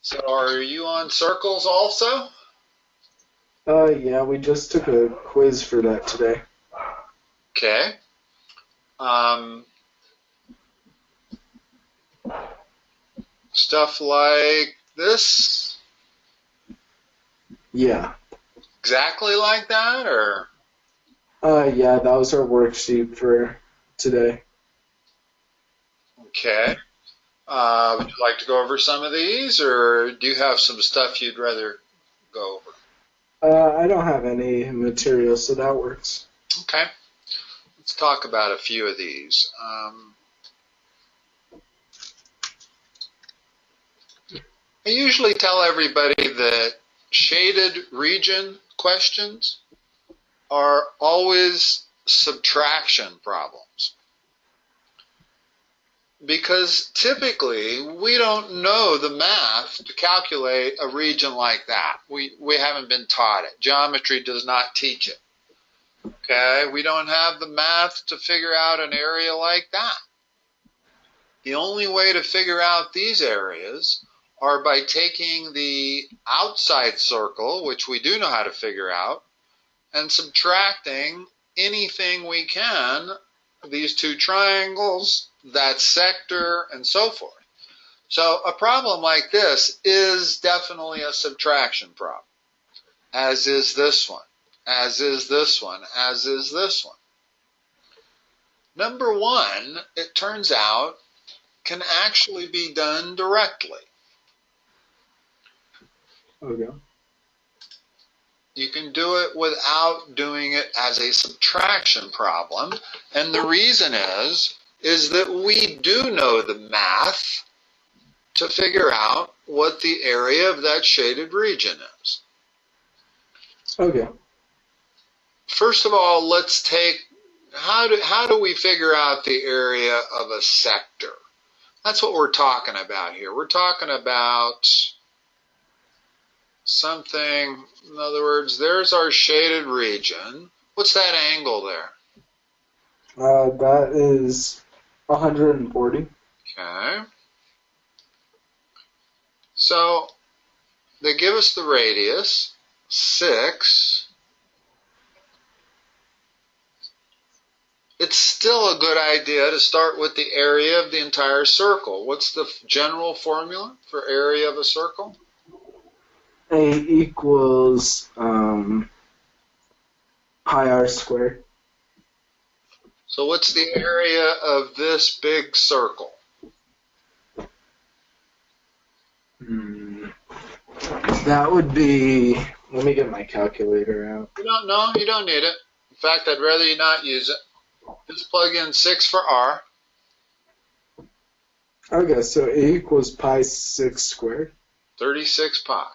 So are you on circles also? Yeah, we just took a quiz for that today. Okay. Stuff like this? Yeah. Exactly like that, or? Yeah, that was our worksheet for today. Okay. Would you like to go over some of these, or do you have some stuff you'd rather go over? I don't have any material, so that works. Okay. Let's talk about a few of these. I usually tell everybody that shaded region questions are always subtraction problems. Because typically we don't know the math to calculate a region like that. We haven't been taught it. Geometry does not teach it. Okay, we don't have the math to figure out an area like that. The only way to figure out these areas are by taking the outside circle, which we do know how to figure out, and subtracting anything we can, these two triangles, that sector, and so forth. So a problem like this is definitely a subtraction problem, as is this one, as is this one, as is this one. Number one, it turns out, can actually be done directly. Okay. You can do it without doing it as a subtraction problem. And the reason is that we do know the math to figure out what the area of that shaded region is. Okay. First of all, let's take, how do we figure out the area of a sector? That's what we're talking about here. We're talking about something, in other words, there's our shaded region. What's that angle there? That is 140. Okay. So they give us the radius, 6. It's still a good idea to start with the area of the entire circle. What's the general formula for area of a circle? A equals pi r squared. So what's the area of this big circle? That would be, let me get my calculator out. You don't know, you don't need it. In fact, I'd rather you not use it. Just plug in 6 for r. Okay, so A equals pi 6 squared. 36 pi.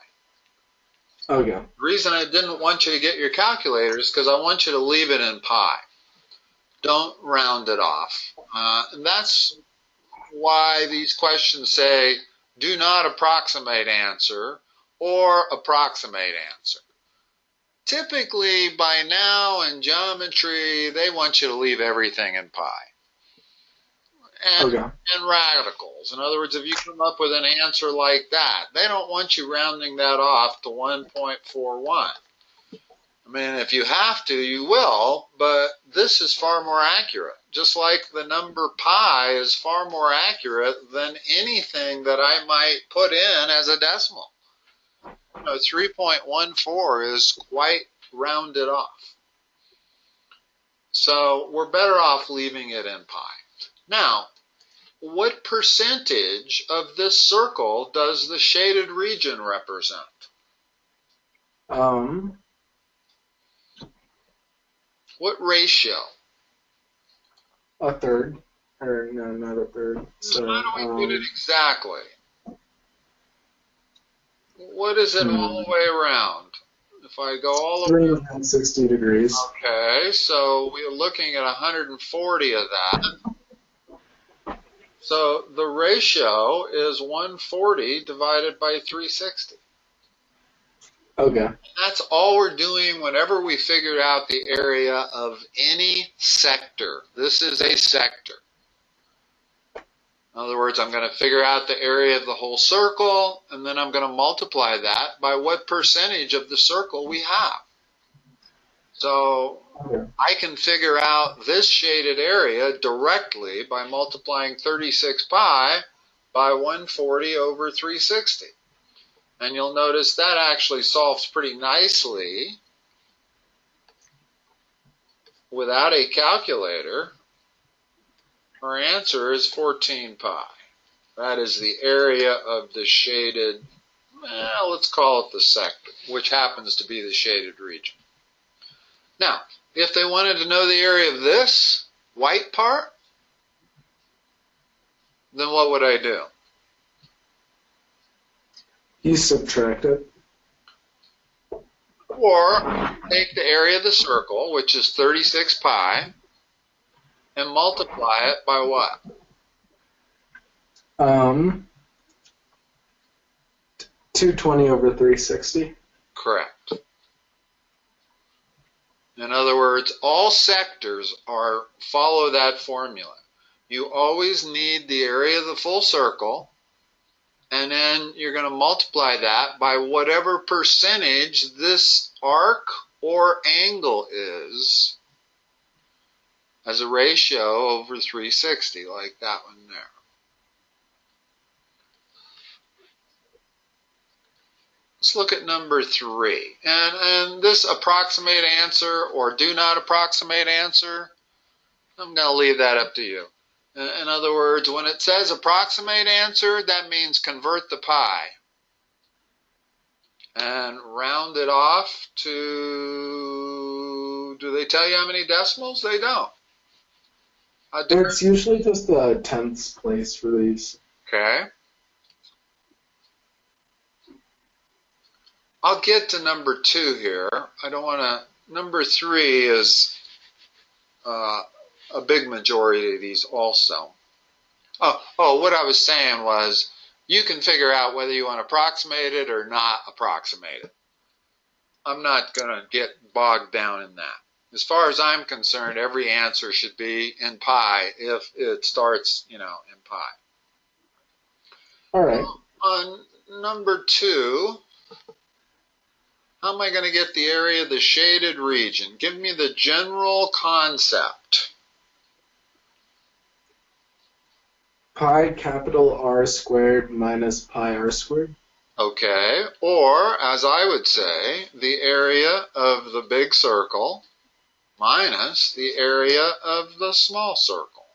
Okay. The reason I didn't want you to get your calculator is because I want you to leave it in pi. Don't round it off. And that's why these questions say, do not approximate answer or approximate answer. Typically, by now in geometry, they want you to leave everything in pi. And radicals. In other words, if you come up with an answer like that, they don't want you rounding that off to 1.41. I mean, if you have to, you will, but this is far more accurate. Just like the number pi is far more accurate than anything that I might put in as a decimal. 3.14 is quite rounded off. So we're better off leaving it in pi. Now, what percentage of this circle does the shaded region represent? What ratio? A third. Or no, not a third. So, how do we put it exactly? What is it all the way around? If I go all the way 360 degrees. Okay, so we're looking at 140 of that. So the ratio is 140 divided by 360. Okay. That's all we're doing whenever we figured out the area of any sector. This is a sector. In other words, I'm going to figure out the area of the whole circle, and then I'm going to multiply that by what percentage of the circle we have. So I can figure out this shaded area directly by multiplying 36 pi by 140 over 360. And you'll notice that actually solves pretty nicely without a calculator. Our answer is 14 pi. That is the area of the shaded, well, let's call it the sector, which happens to be the shaded region. Now, if they wanted to know the area of this white part, then what would I do? You subtract it. Or take the area of the circle, which is 36 pi, and multiply it by what? 220 over 360. Correct. In other words, all sectors follow that formula. You always need the area of the full circle, and then you're going to multiply that by whatever percentage this arc or angle is as a ratio over 360, like that one there. Let's look at number 3. And this approximate answer or do not approximate answer, I'm going to leave that up to you. In other words, when it says approximate answer, that means convert the pi and round it off to, do they tell you how many decimals? They don't. It's usually just the tenths place for these. Okay. I'll get to number 2 here. I don't want to, number 3 is a big majority of these also. Oh, what I was saying was you can figure out whether you want to approximate it or not approximate it. I'm not going to get bogged down in that. As far as I'm concerned, every answer should be in pi if it starts, in pi. All right. On number 2, how am I going to get the area of the shaded region? Give me the general concept. Pi capital R squared minus pi r squared. Okay, or as I would say, the area of the big circle minus the area of the small circle,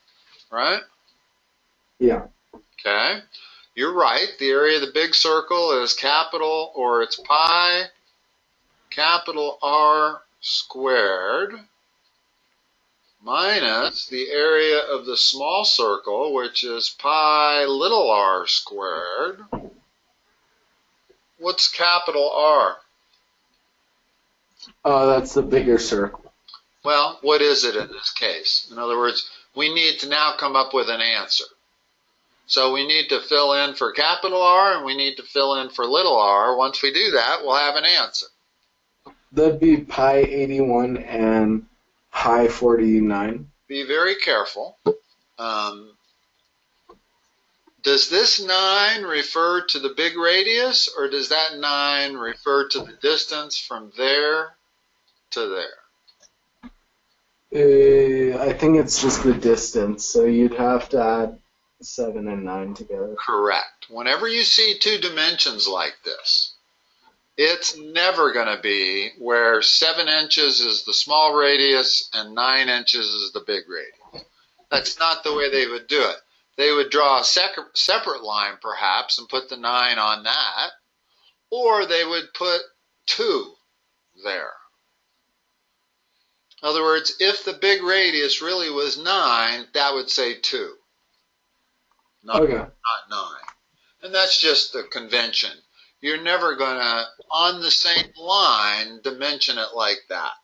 right? Yeah. Okay, you're right. The area of the big circle is capital, or it's pi capital R squared minus the area of the small circle, which is pi little r squared. What's capital R? Oh, that's the bigger circle. Well, what is it in this case? In other words, we need to now come up with an answer. So we need to fill in for capital R and we need to fill in for little r. Once we do that, we'll have an answer. That'd be pi 81 and pi 49. Be very careful. Does this 9 refer to the big radius, or does that 9 refer to the distance from there to there? I think it's just the distance, so you'd have to add 7 and 9 together. Correct. Whenever you see 2 dimensions like this, it's never going to be where 7 inches is the small radius and 9 inches is the big radius. That's not the way they would do it. They would draw a separate line, perhaps, and put the 9 on that, or they would put 2 there. In other words, if the big radius really was 9, that would say 2, not 9. And that's just the convention. You're never going to, on the same line, dimension it like that.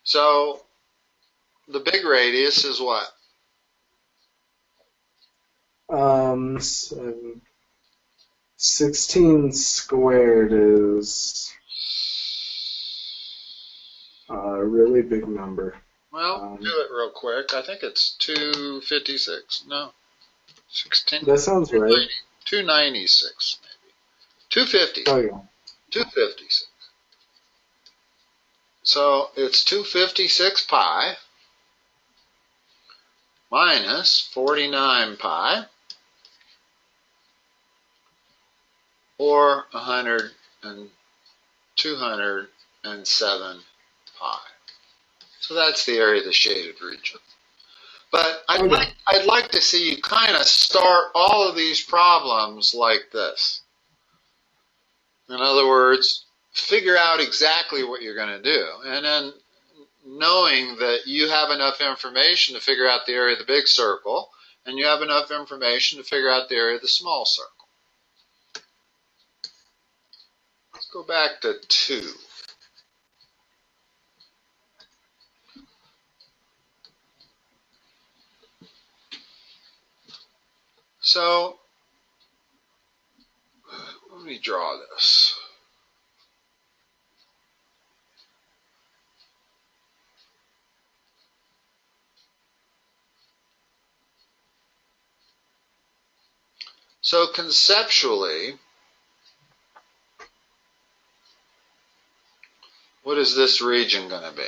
So the big radius is what? 16 squared is a really big number. Well, do it real quick. I think it's 256. No. 16. That sounds right. 296, maybe. 250. Oh, yeah. 256. So it's 256 pi minus 49 pi, or 100 and 207 pi. So that's the area of the shaded region. But I'd like to see you kind of start all of these problems like this. In other words, figure out exactly what you're going to do. And then knowing that you have enough information to figure out the area of the big circle, and you have enough information to figure out the area of the small circle. Let's go back to 2. So, let me draw this. So conceptually, what is this region going to be?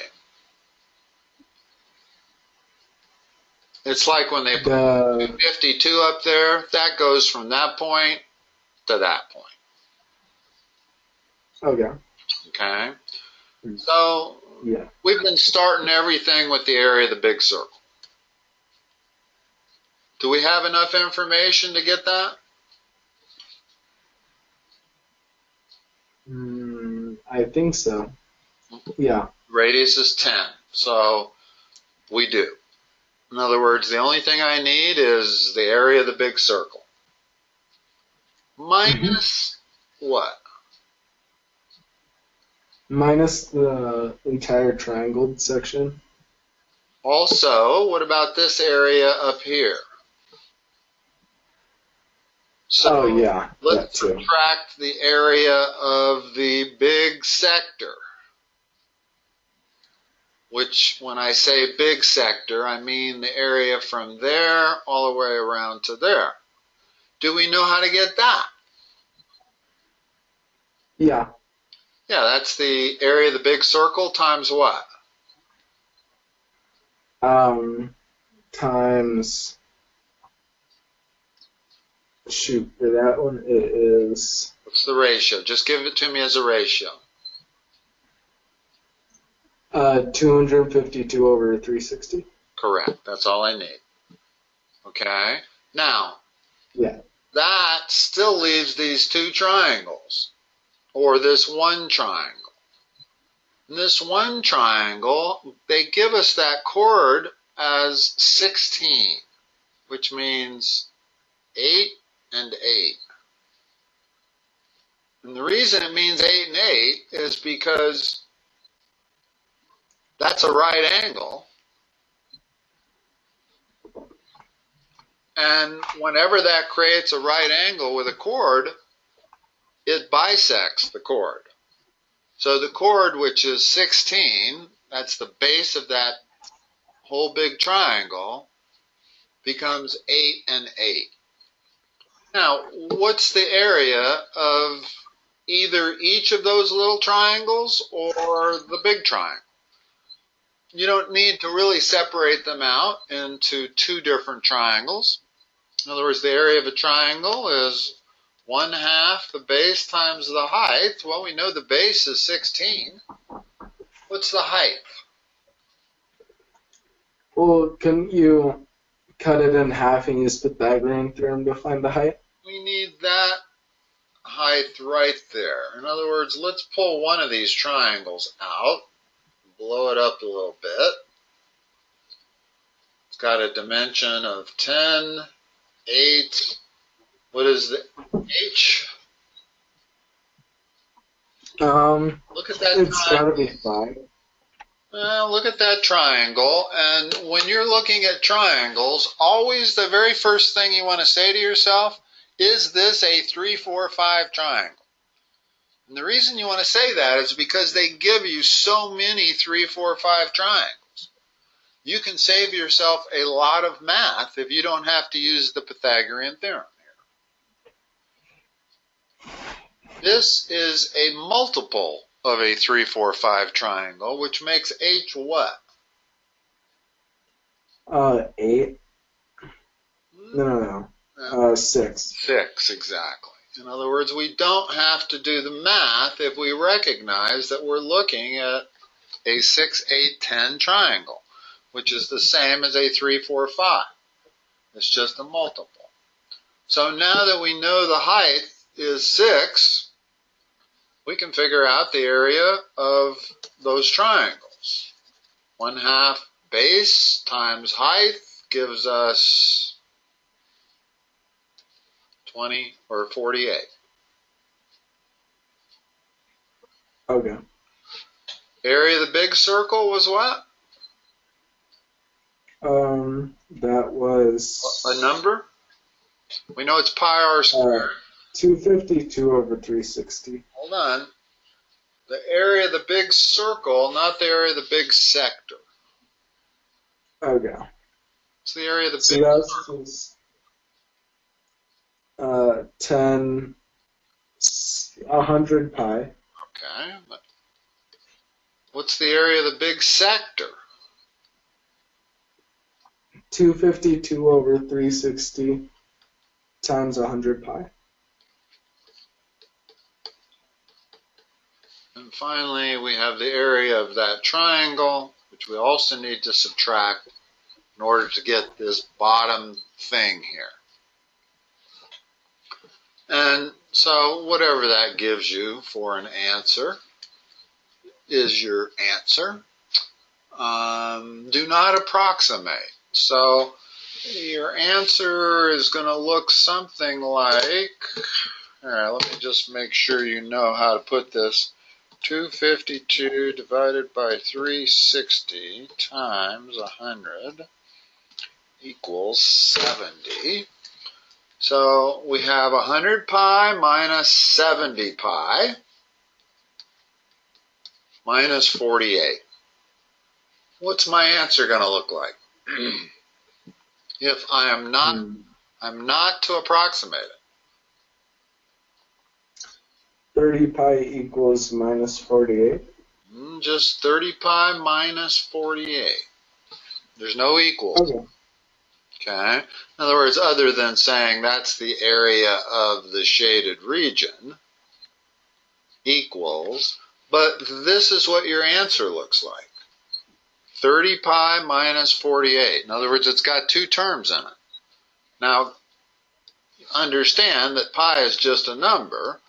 It's like when they put 252 up there, that goes from that point to that point. Okay. Okay? So, yeah, we've been starting everything with the area of the big circle. Do we have enough information to get that? I think so. Yeah. Radius is 10, so we do. In other words, the only thing I need is the area of the big circle. Minus what? Minus the entire triangled section. Also, what about this area up here? So oh, yeah. let's subtract the area of the big sector. Which, when I say big sector, I mean the area from there all the way around to there. Do we know how to get that? Yeah. Yeah, that's the area of the big circle times what? Times, shoot, for that one it is... What's the ratio? Just give it to me as a ratio. 252 over 360. Correct. That's all I need. Okay. Now, yeah, that still leaves these two triangles, or this one triangle. And this one triangle, they give us that chord as 16, which means 8 and 8. And the reason it means 8 and 8 is because that's a right angle. And whenever that creates a right angle with a chord, it bisects the chord. So the chord, which is 16, that's the base of that whole big triangle, becomes 8 and 8. Now, what's the area of either each of those little triangles or the big triangle? You don't need to really separate them out into two different triangles. In other words, the area of a triangle is 1/2 the base times the height. Well, we know the base is 16. What's the height? Well, couldn't you cut it in half and use Pythagorean Theorem to find the height? We need that height right there. In other words, let's pull one of these triangles out, blow it up a little bit. It's got a dimension of 10, 8. What is the H? Look at that. It's got to be 5. Look at that triangle, and when you're looking at triangles, always the very first thing you want to say to yourself, is this a 3, 4, 5 triangle? And the reason you want to say that is because they give you so many 3, 4, 5 triangles. you can save yourself a lot of math if you don't have to use the Pythagorean theorem here. This is a multiple of a 3, 4, 5 triangle, which makes H what? 8. No. 6. 6, exactly. In other words, we don't have to do the math if we recognize that we're looking at a 6, 8, 10 triangle, which is the same as a 3, 4, 5. It's just a multiple. So now that we know the height is 6, we can figure out the area of those triangles. 1/2 base times height gives us 20 or 48. Okay. Area of the big circle was what? That was a number. We know it's pi r squared. 252 over 360. Hold on. The area of the big circle, not the area of the big sector. Okay. It's the area of the So big that's 100 pi. Okay. What's the area of the big sector? 252 over 360 times 100 pi. And finally, we have the area of that triangle, which we also need to subtract in order to get this bottom thing here. And so whatever that gives you for an answer is your answer. Do not approximate. So your answer is going to look something like, all right, let me just make sure you know how to put this. 252 divided by 360 times 100 equals 70. So we have 100 pi minus 70 pi minus 48. What's my answer going to look like? If I'm not to approximate it. 30 pi equals minus 48. Just 30 pi minus 48. There's no equals. Okay. Okay. In other words, other than saying that's the area of the shaded region, equals, but this is what your answer looks like. 30 pi minus 48. In other words, it's got two terms in it. Now, understand that pi is just a number.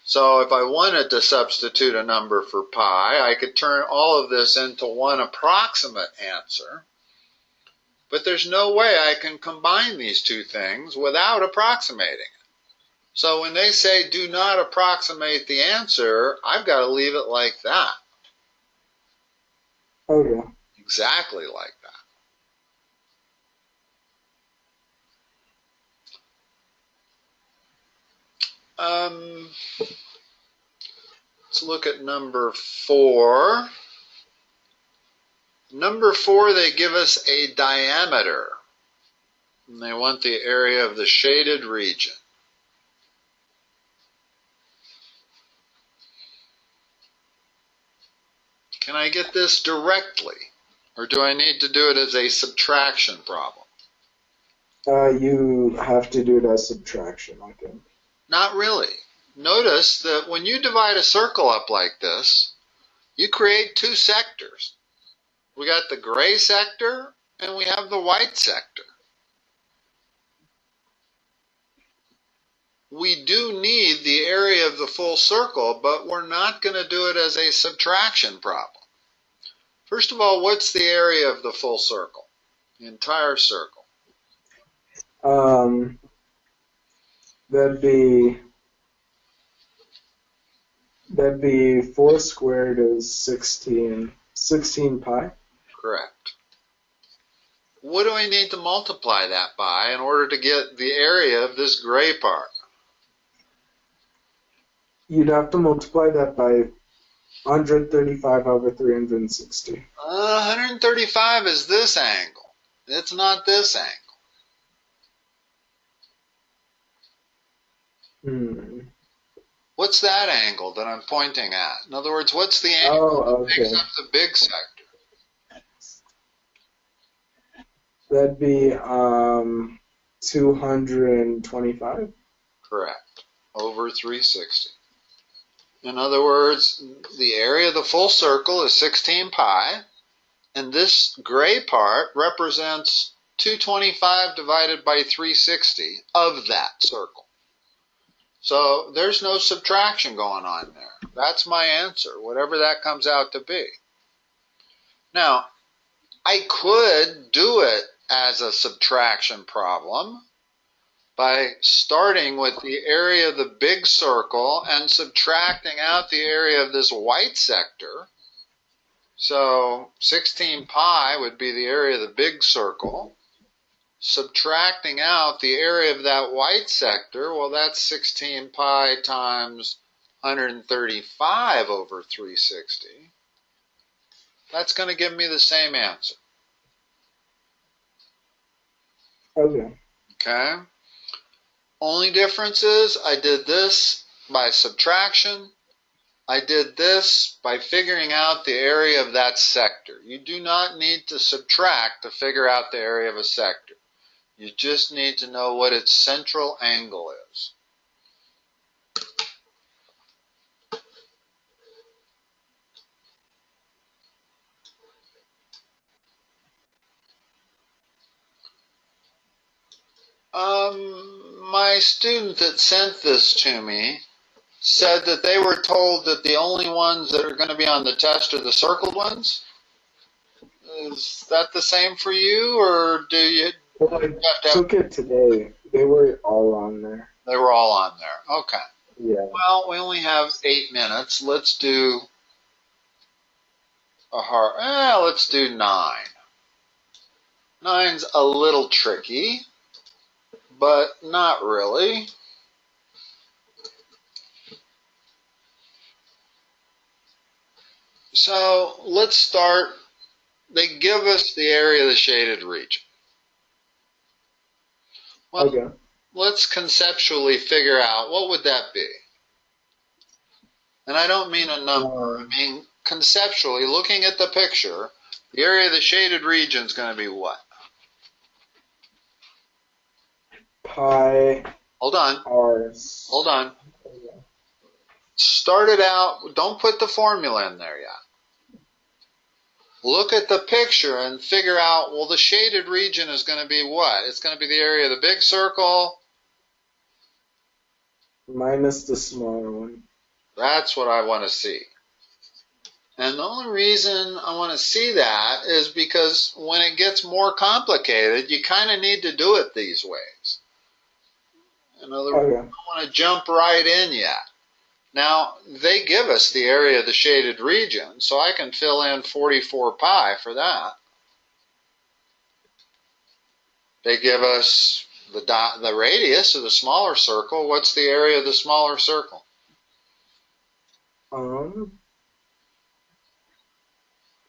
So if I wanted to substitute a number for pi, I could turn all of this into one approximate answer. But there's no way I can combine these two things without approximating it. So when they say do not approximate the answer, I've got to leave it like that. Okay. Exactly like that. Let's look at number 4. Number 4, they give us a diameter. And they want the area of the shaded region. Can I get this directly? Or do I need to do it as a subtraction problem? You have to do it as subtraction, I think. Not really. Notice that when you divide a circle up like this, you create two sectors. We got the gray sector and we have the white sector. We do need the area of the full circle, but we're not going to do it as a subtraction problem. First of all, what's the area of the full circle? The entire circle. That'd be 4 squared is 16 pi. Correct. What do I need to multiply that by in order to get the area of this gray part? You'd have to multiply that by 135 over 360. 135 is this angle. It's not this angle. What's that angle that I'm pointing at? In other words, what's the angle that makes up the big sector? That'd be 225. Correct. Over 360. In other words, the area of the full circle is 16 pi, and this gray part represents 225 divided by 360 of that circle. So there's no subtraction going on there. That's my answer, whatever that comes out to be. Now, I could do it as a subtraction problem by starting with the area of the big circle and subtracting out the area of this white sector. So 16 pi would be the area of the big circle. Subtracting out the area of that white sector, well, that's 16 pi times 135 over 360. That's going to give me the same answer. Okay. Only difference is I did this by subtraction. I did this by figuring out the area of that sector. You do not need to subtract to figure out the area of a sector. You just need to know what its central angle is. My student that sent this to me said that they were told that the only ones that are going to be on the test are the circled ones. Is that the same for you, or do you Well, I took it today. They were all on there. They were all on there. Okay. Yeah. Well, we only have 8 minutes. Let's do let's do 9. 9's a little tricky, but not really. So let's start. They give us the area of the shaded region. Well, let's conceptually figure out what would that be. And I don't mean a number. I mean conceptually, looking at the picture, the area of the shaded region is going to be what? Pi. Hold on. R. Hold on. Start it out. Don't put the formula in there yet. Look at the picture and figure out, well, the shaded region is going to be what? It's going to be the area of the big circle minus the smaller one. That's what I want to see. And the only reason I want to see that is because when it gets more complicated, you kind of need to do it these ways. In other words, I don't want to jump right in yet. Now, they give us the area of the shaded region, so I can fill in 44 pi for that. They give us the radius of the smaller circle. What's the area of the smaller circle?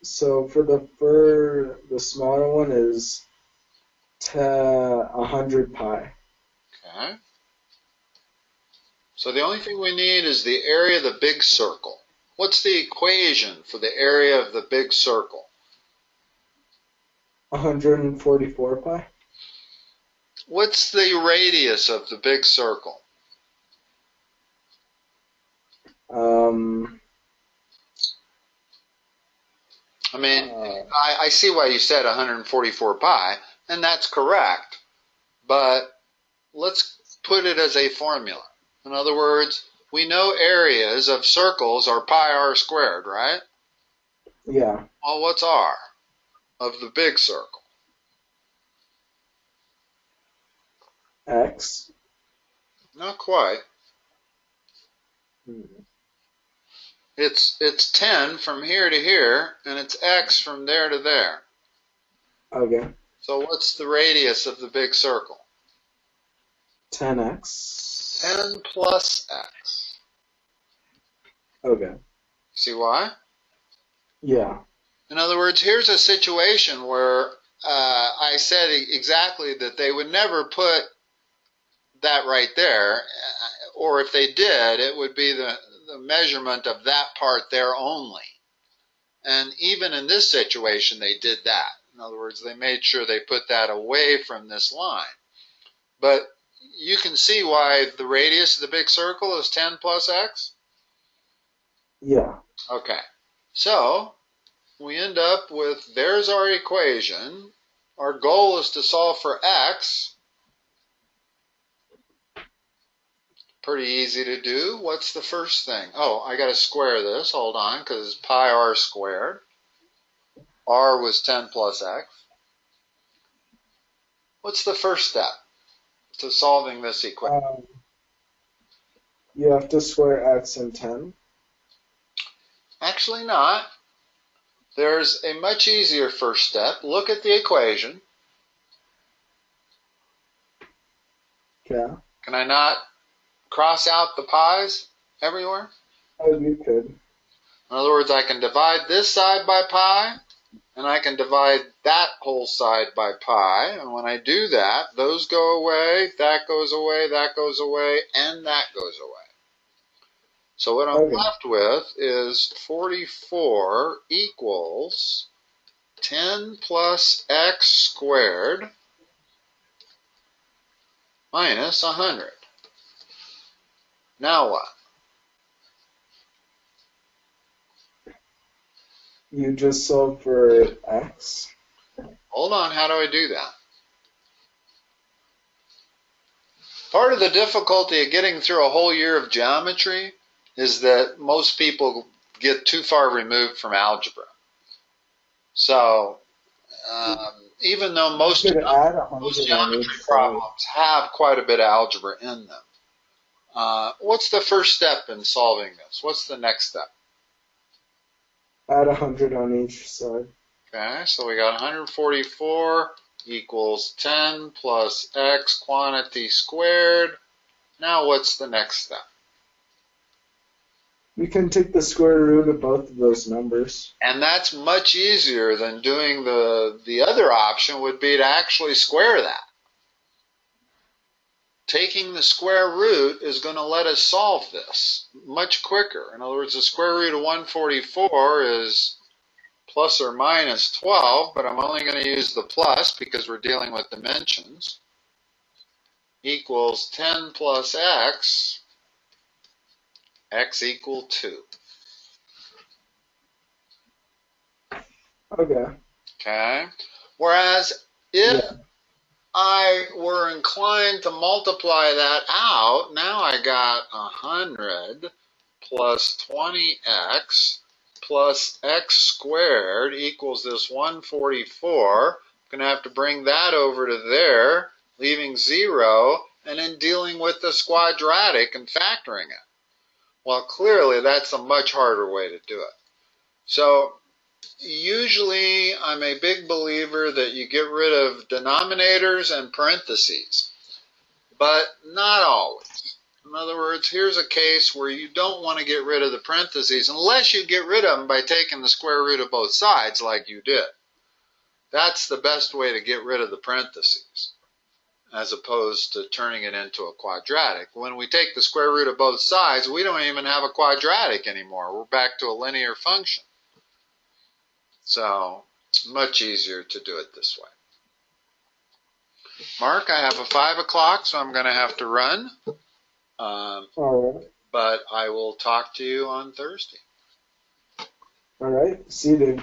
So for the smaller one is 100 pi. Okay. So the only thing we need is the area of the big circle. What's the equation for the area of the big circle? 144 pi. What's the radius of the big circle? I mean, I see why you said 144 pi, and that's correct. But let's put it as a formula. In other words, we know areas of circles are pi r squared, right? Yeah. Well, what's r of the big circle? X. Not quite. It's 10 from here to here, and it's x from there to there. Okay. So what's the radius of the big circle? 10x. 10 plus x. Okay. See why? Yeah. In other words, here's a situation where I said exactly that they would never put that right there, or if they did, it would be the measurement of that part there only. And even in this situation, they did that. In other words, they made sure they put that away from this line. But you can see why the radius of the big circle is 10 plus x? Yeah. Okay. So we end up with, there's our equation. Our goal is to solve for x. Pretty easy to do. What's the first thing? Oh, I got to square this. Hold on, because it's pi r squared. R was 10 plus x. What's the first step to solving this equation? You have to square x and 10. Actually not. There's a much easier first step. Look at the equation. Yeah. Can I not cross out the pi's everywhere? Oh, you could. In other words, I can divide this side by pi, and I can divide that whole side by pi. And when I do that, those go away, that goes away, that goes away, and that goes away. So what I'm left with is 44 equals 10 plus x squared minus 100. Now what? You just solve for x. Hold on, how do I do that? Part of the difficulty of getting through a whole year of geometry is that most people get too far removed from algebra. So even though most geometry problems have quite a bit of algebra in them, what's the first step in solving this? What's the next step? Add 100 on each side. Okay, so we got 144 equals 10 plus x quantity squared. Now what's the next step? You can take the square root of both of those numbers. And that's much easier than doing the other option would be to actually square that. Taking the square root is going to let us solve this much quicker. In other words, the square root of 144 is plus or minus 12, but I'm only going to use the plus because we're dealing with dimensions, equals 10 plus x, x equal 2. Okay. Whereas if I were inclined to multiply that out, now I got 100 plus 20x plus x squared equals this 144. I'm going to have to bring that over to there, leaving 0, and then dealing with this quadratic and factoring it. Well, clearly that's a much harder way to do it. So usually I'm a big believer that you get rid of denominators and parentheses, but not always. In other words, here's a case where you don't want to get rid of the parentheses unless you get rid of them by taking the square root of both sides like you did. That's the best way to get rid of the parentheses, as opposed to turning it into a quadratic. When we take the square root of both sides, we don't even have a quadratic anymore. We're back to a linear function. So, much easier to do it this way. Mark, I have a 5 o'clock, so I'm going to have to run. But I will talk to you on Thursday. All right. See you, Dave.